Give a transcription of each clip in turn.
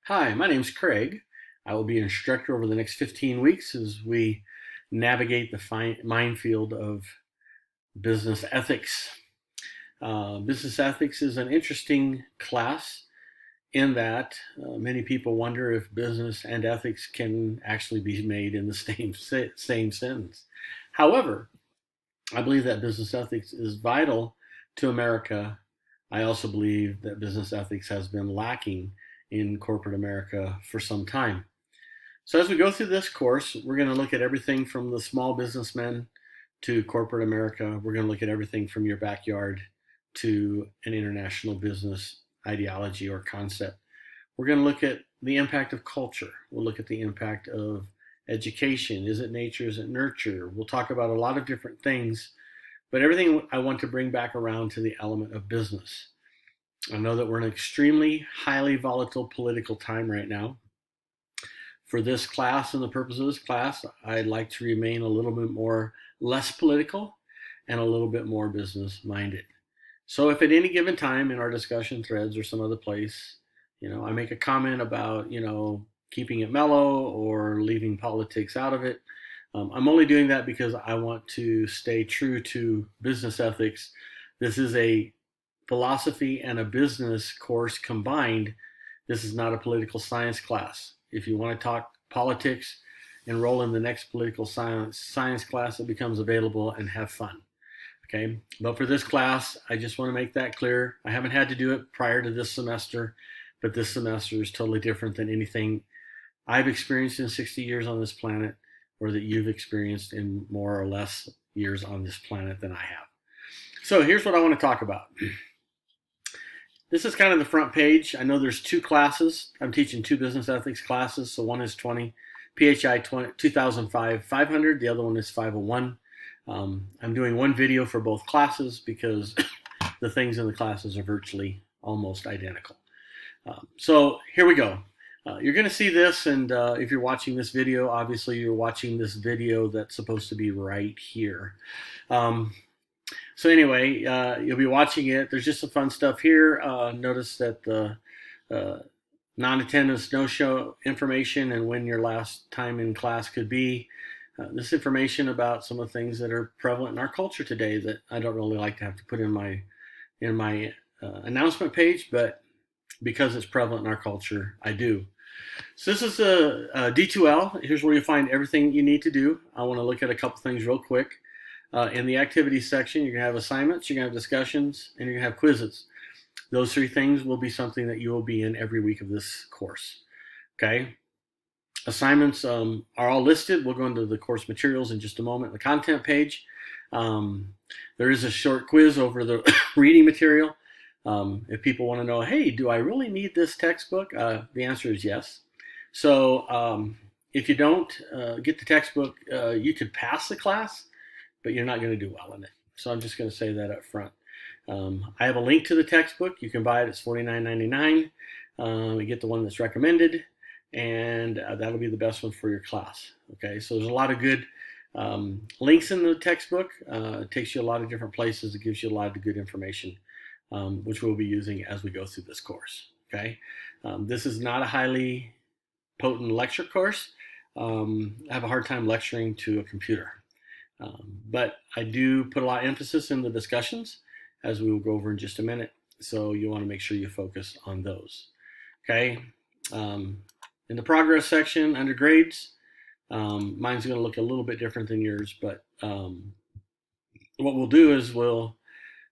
Hi, my name's Craig. I will be an instructor over the next 15 weeks as we navigate the minefield of business ethics. Business ethics is an interesting class in that many people wonder if business and ethics can actually be made in the same sentence. However, I believe that business ethics is vital to America. I also believe that business ethics has been lacking in corporate America for some time. So as we go through this course, we're going to look at everything from the small businessman to corporate America. We're going to look at everything from your backyard to an international business ideology or concept. We're going to look at the impact of culture. We'll look at the impact of education. Is it nature? Is it nurture? We'll talk about a lot of different things, but everything I want to bring back around to the element of business. I know that we're in an extremely highly volatile political time right now. For this class and the purpose of this class, I'd like to remain a little bit more less political and a little bit more business minded. So if at any given time in our discussion threads or some other place, I make a comment about, keeping it mellow or leaving politics out of it, I'm only doing that because I want to stay true to business ethics. This is a philosophy and a business course combined. This is not a political science class. If you want to talk politics, enroll in the next political science class that becomes available and have fun. Okay, but for this class, I just want to make that clear. I haven't had to do it prior to this semester, but this semester is totally different than anything I've experienced in 60 years on this planet or that you've experienced in more or less years on this planet than I have. So here's what I want to talk about. This is kind of the front page. I know there's two classes. I'm teaching two business ethics classes. So one is PHI205 500. The other one is 501. I'm doing one video for both classes because the things in the classes are virtually almost identical. So here we go. You're going to see this, and if you're watching this video, obviously you're watching this video that's supposed to be right here. So anyway, you'll be watching it. There's just some fun stuff here. Notice that the non-attendance, no-show information and when your last time in class could be. This information about some of the things that are prevalent in our culture today that I don't really like to have to put in my announcement page, but because it's prevalent in our culture, I do. So this is a D2L. Here's where you find everything you need to do. I want to look at a couple things real quick. In the activities section, you're going to have assignments, you're going to have discussions, and you're going to have quizzes. Those three things will be something that you will be in every week of this course. Okay? Assignments are all listed. We'll go into the course materials in just a moment. The content page. There is a short quiz over the reading material. If people want to know, hey, do I really need this textbook? The answer is yes. So if you don't get the textbook, you could pass the class, but you're not going to do well in it. So I'm just going to say that up front. I have a link to the textbook. You can buy it. It's $49.99. You get the one that's recommended, and that'll be the best one for your class. Okay, so there's a lot of good links in the textbook. It takes you a lot of different places. It gives you a lot of good information, which we'll be using as we go through this course. Okay, this is not a highly potent lecture course. I have a hard time lecturing to a computer. But I do put a lot of emphasis in the discussions, as we will go over in just a minute. So you want to make sure you focus on those. Okay. In the progress section under grades, mine's going to look a little bit different than yours, but what we'll do is we'll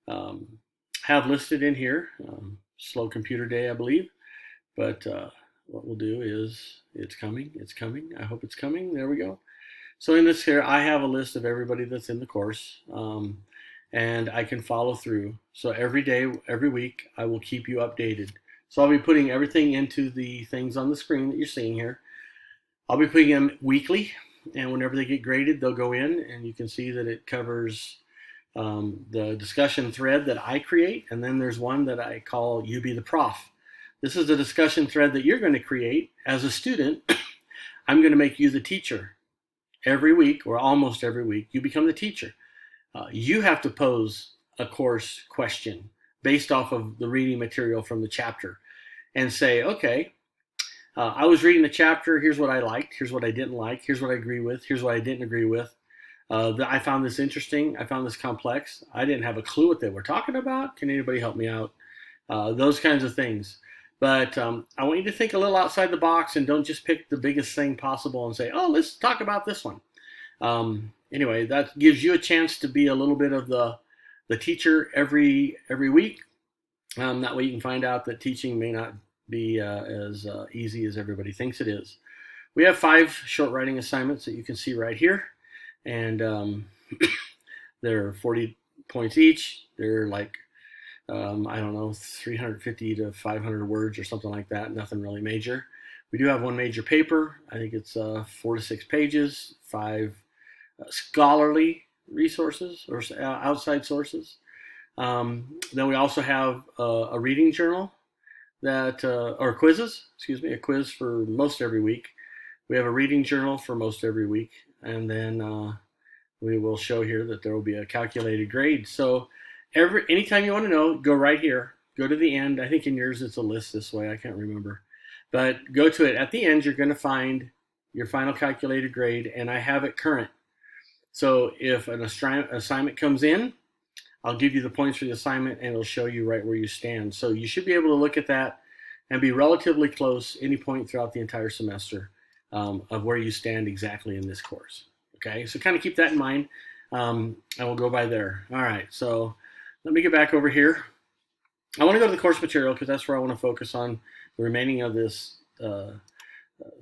have listed in here, slow computer day, I believe. But what we'll do is, it's coming. I hope it's coming. There we go. So in this here, I have a list of everybody that's in the course, and I can follow through. So every day, every week, I will keep you updated. So I'll be putting everything into the things on the screen that you're seeing here. I'll be putting them weekly, and whenever they get graded, they'll go in, and you can see that it covers the discussion thread that I create, and then there's one that I call You Be the Prof. This is the discussion thread that you're going to create as a student. I'm going to make you the teacher. Every week, or almost every week, you become the teacher. You have to pose a course question based off of the reading material from the chapter and say, okay, I was reading the chapter. Here's what I liked. Here's what I didn't like. Here's what I agree with. Here's what I didn't agree with. I found this interesting. I found this complex. I didn't have a clue what they were talking about. Can anybody help me out? Those kinds of things. But I want you to think a little outside the box and don't just pick the biggest thing possible and say, oh, let's talk about this one. Anyway, that gives you a chance to be a little bit of the teacher every week. That way you can find out that teaching may not be as easy as everybody thinks it is. We have 5 short writing assignments that you can see right here. And they're 40 points each. They're like, I don't know, 350 to 500 words or something like that. Nothing really major. We do have one major paper. I think it's 4 to 6 pages, 5 scholarly resources or outside sources. Then we also have a reading journal that, or quizzes, a quiz for most every week. We have a reading journal for most every week. And then we will show here that there will be a calculated grade. So anytime you want to know, go right here. Go to the end. I think in yours it's a list this way. I can't remember. But go to it. At the end, you're going to find your final calculated grade, and I have it current. So if an assignment comes in, I'll give you the points for the assignment, and it'll show you right where you stand. So you should be able to look at that and be relatively close any point throughout the entire semester of where you stand exactly in this course. Okay, so kind of keep that in mind, and we'll go by there. All right, so let me get back over here. I want to go to the course material because that's where I want to focus on the remaining of this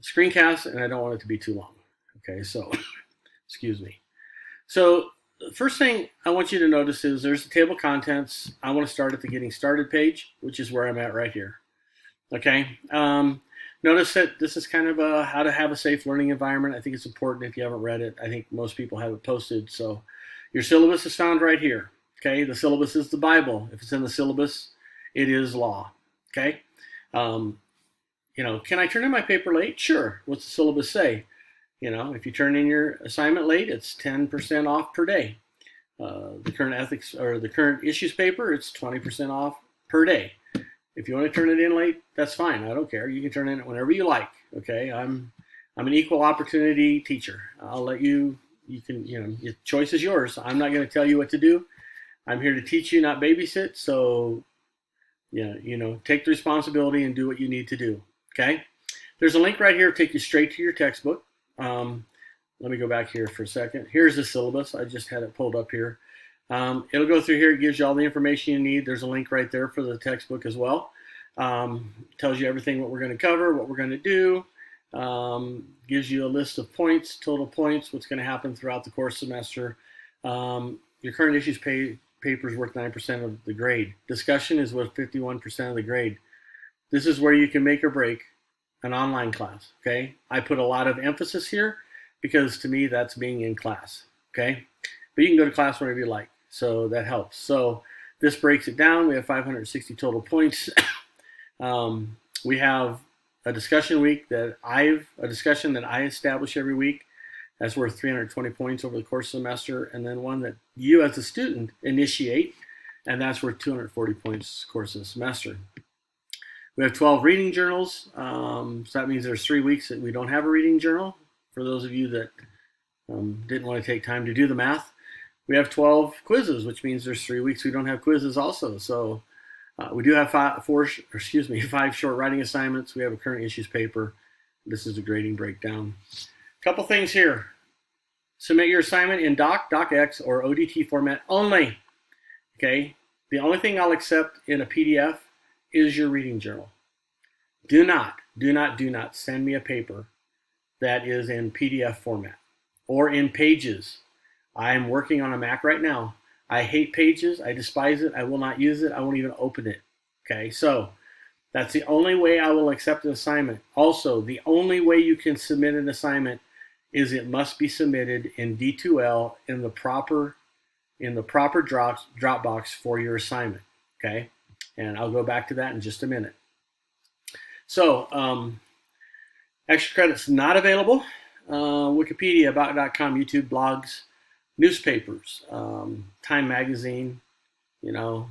screencast, and I don't want it to be too long. Okay, so excuse me. So the first thing I want you to notice is there's the table of contents. I want to start at the Getting Started page, which is where I'm at right here. Okay. Notice that this is kind of how to have a safe learning environment. I think it's important if you haven't read it. I think most people have it posted. So your syllabus is found right here. Okay. The syllabus is the Bible. If it's in the syllabus, it is law. Okay. Can I turn in my paper late? Sure. What's the syllabus say? If you turn in your assignment late, it's 10% off per day. The current ethics or the current issues paper, it's 20% off per day. If you want to turn it in late, that's fine. I don't care. You can turn in it whenever you like. Okay, I'm an equal opportunity teacher. I'll let you. You can. Your choice is yours. I'm not going to tell you what to do. I'm here to teach you, not babysit. So, take the responsibility and do what you need to do. Okay. There's a link right here to take you straight to your textbook. Let me go back here for a second. Here's the syllabus. I just had it pulled up here. It'll go through here. It gives you all the information you need. There's a link right there for the textbook as well. Tells you everything what we're going to cover, what we're going to do. Gives you a list of points, total points, what's going to happen throughout the course semester. Your current issues paper is worth 9% of the grade. Discussion is worth 51% of the grade. This is where you can make or break an online class. Okay, I put a lot of emphasis here because to me that's being in class. Okay, but you can go to class whenever you like. So that helps. So this breaks it down. We have 560 total points. We have a discussion that I establish every week. That's worth 320 points over the course of the semester. And then one that you as a student initiate, and that's worth 240 points course of the semester. We have 12 reading journals. So that means there's 3 weeks that we don't have a reading journal. For those of you that didn't want to take time to do the math. We have 12 quizzes, which means there's 3 weeks we don't have quizzes also. So we do have 5 short writing assignments. We have a current issues paper. This is the grading breakdown. A couple things here. Submit your assignment in docx, or ODT format only. Okay. The only thing I'll accept in a PDF is your reading journal. Do not send me a paper that is in PDF format or in Pages. I'm working on a Mac right now. I hate Pages. I despise it. I will not use it. I won't even open it. Okay, so that's the only way I will accept an assignment. Also, the only way you can submit an assignment is it must be submitted in D2L in the proper Dropbox for your assignment. Okay, and I'll go back to that in just a minute. So, extra credits not available. Wikipedia, about.com, YouTube, blogs, newspapers, Time Magazine, the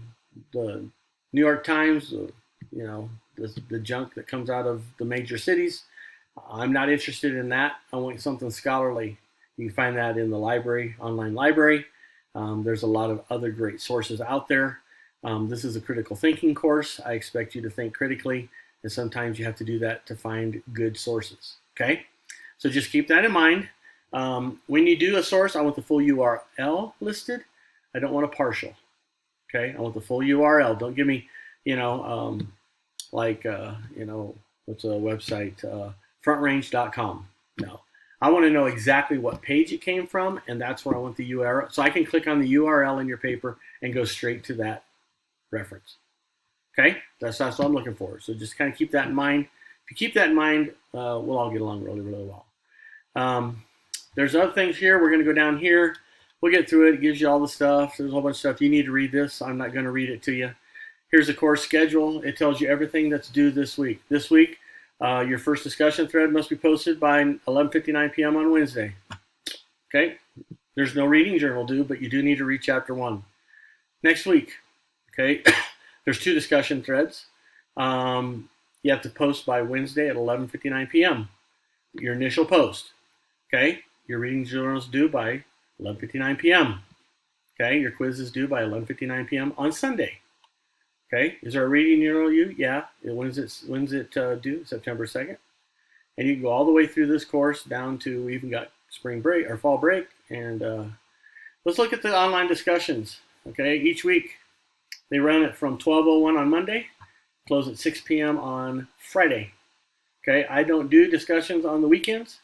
New York Times, the junk that comes out of the major cities. I'm not interested in that. I want something scholarly. You can find that in the library, online library. There's a lot of other great sources out there. This is a critical thinking course. I expect you to think critically, and sometimes you have to do that to find good sources. Okay, so just keep that in mind. When you do a source, I want the full URL listed. I don't want a partial. Okay, I want the full URL. Don't give me, what's a website? Frontrange.com. No, I want to know exactly what page it came from, and that's where I want the URL. So I can click on the URL in your paper and go straight to that reference. Okay, that's what I'm looking for. So just kind of keep that in mind. If you keep that in mind, we'll all get along really, really well. There's other things here. We're going to go down here. We'll get through it. It gives you all the stuff. There's a whole bunch of stuff. You need to read this. I'm not going to read it to you. Here's the course schedule. It tells you everything that's due this week. This week, your first discussion thread must be posted by 11:59 p.m. on Wednesday. Okay? There's no reading journal due, but you do need to read chapter 1. Next week, okay, there's 2 discussion threads. You have to post by Wednesday at 11:59 p.m. Your initial post. Okay? Your reading journal is due by 11:59 p.m. Okay? Your quiz is due by 11:59 p.m. on Sunday. Okay, is there a reading journal due? Yeah. When's it due? September 2nd. And you can go all the way through this course down to, we even got spring break or fall break. And let's look at the online discussions. Okay, each week they run it from 12:01 on Monday, close at 6 p.m. on Friday. Okay, I don't do discussions on the weekends.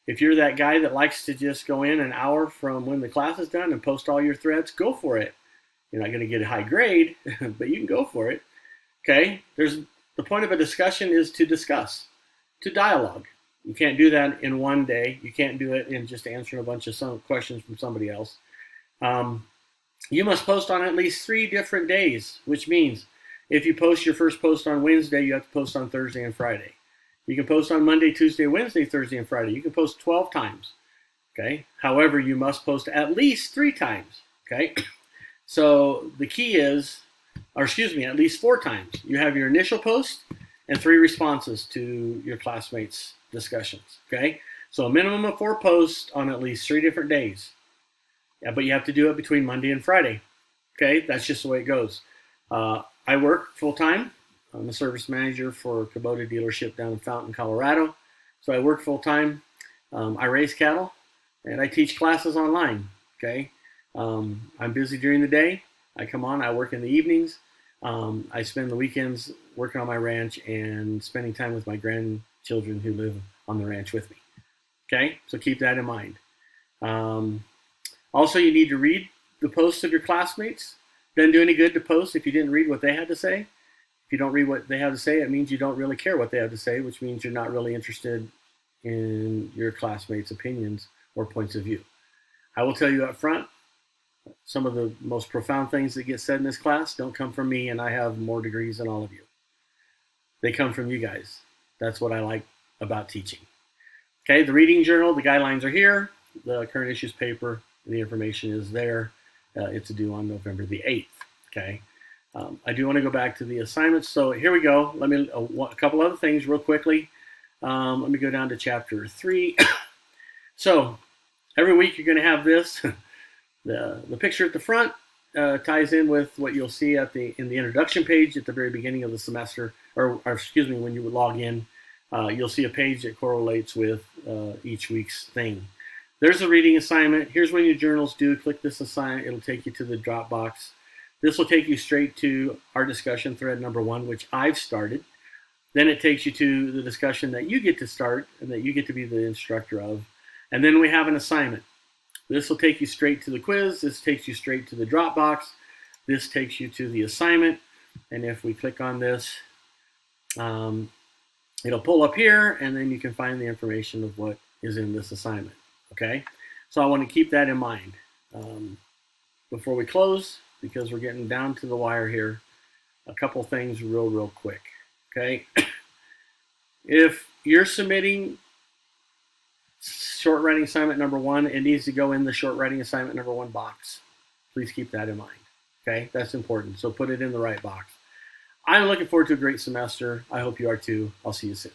If you're that guy that likes to just go in an hour from when the class is done and post all your threads, go for it. You're not going to get a high grade, but you can go for it. Okay? The point of a discussion is to discuss, to dialogue. You can't do that in one day. You can't do it in just answering a bunch of questions from somebody else. You must post on at least 3 different days, which means if you post your first post on Wednesday, you have to post on Thursday and Friday. You can post on Monday, Tuesday, Wednesday, Thursday, and Friday. You can post 12 times. Okay? However, you must post at least 3 times. Okay? So the key is, at least 4 times. You have your initial post and 3 responses to your classmates' discussions. Okay? So a minimum of 4 posts on at least 3 different days. Yeah, but you have to do it between Monday and Friday. Okay? That's just the way it goes. I work full-time. I'm a service manager for a Kubota dealership down in Fountain, Colorado. So I work full-time. I raise cattle, and I teach classes online. Okay? I'm busy during the day. I come on, I work in the evenings. I spend the weekends working on my ranch and spending time with my grandchildren who live on the ranch with me. Okay, so keep that in mind. Also, you need to read the posts of your classmates. Doesn't do any good to post if you didn't read what they had to say. If you don't read what they have to say, it means you don't really care what they have to say, which means you're not really interested in your classmates' opinions or points of view. I will tell you up front, some of the most profound things that get said in this class don't come from me, and I have more degrees than all of you. They come from you guys. That's what I like about teaching. Okay, the reading journal, the guidelines are here. The current issues paper, the information is there. It's due on November the 8th. Okay, I do want to go back to the assignments. So here we go. Let me a couple other things real quickly. Let me go down to chapter 3. So every week you're going to have this. The picture at the front ties in with what you'll see in the introduction page at the very beginning of the semester, or when you would log in. You'll see a page that correlates with each week's thing. There's a reading assignment. Here's when your journal's due. Click this assignment. It'll take you to the Dropbox. This will take you straight to our discussion thread number 1, which I've started. Then it takes you to the discussion that you get to start and that you get to be the instructor of. And then we have an assignment. This will take you straight to the quiz. This takes you straight to the Dropbox. This takes you to the assignment. And if we click on this, it'll pull up here, and then you can find the information of what is in this assignment. Okay? So I want to keep that in mind. Before we close, because we're getting down to the wire here, a couple things real quick. Okay? If you're submitting short writing assignment number 1, it needs to go in the short writing assignment number 1 box. Please keep that in mind. Okay, that's important. So put it in the right box. I'm looking forward to a great semester. I hope you are too. I'll see you soon.